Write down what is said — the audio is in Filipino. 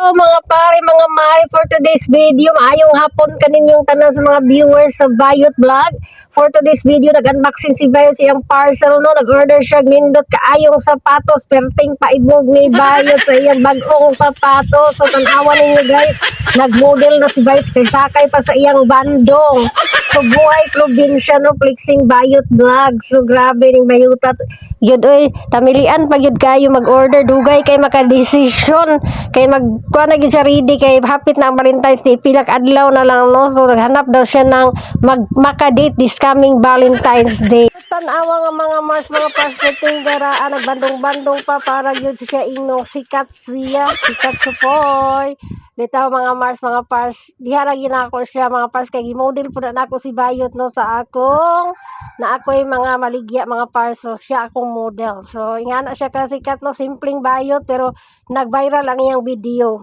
Hello mga pare, mga mari, for today's video, maayong hapon kaninyong tanan sa mga viewers sa Bayot Vlog. For today's video, nag-unboxing si Bayot siyang parcel, no? Nag-order siya, nindot kaayong sapatos, perting paibog ni Bayot sa iyang bagong sapatos. So, tanawan ninyo guys, nag-model na si Bayot, kay sakay pa sa iyang bandong. So, buhay probinsya, no? Flexing Bayot Vlog. So, grabe ning Bayotat. Yun, oy, tamilian pag yun kayo mag-order, dugay kay makadesisyon, kay magkuha na siya ready, kay hapit na ang Valentine's Day, pilak adlaw na lang, no? So, naghanap daw siya ng makadate this coming Valentine's Day. Tanawa nga mga Mars, mga paspeting garaan, nagbandong-bandong pa para yun siya inong sikat sikat supoy. Bitaw mga Mars, mga pars, diharag yun ako siya mga pars, kay gimodel po na ako si Bayot, no, sa akong na ako'y mga maligya mga pars, so siya akong model. So, nga na siya kasikat, no, simpleng Bayot, pero nag-viral ang iyang video.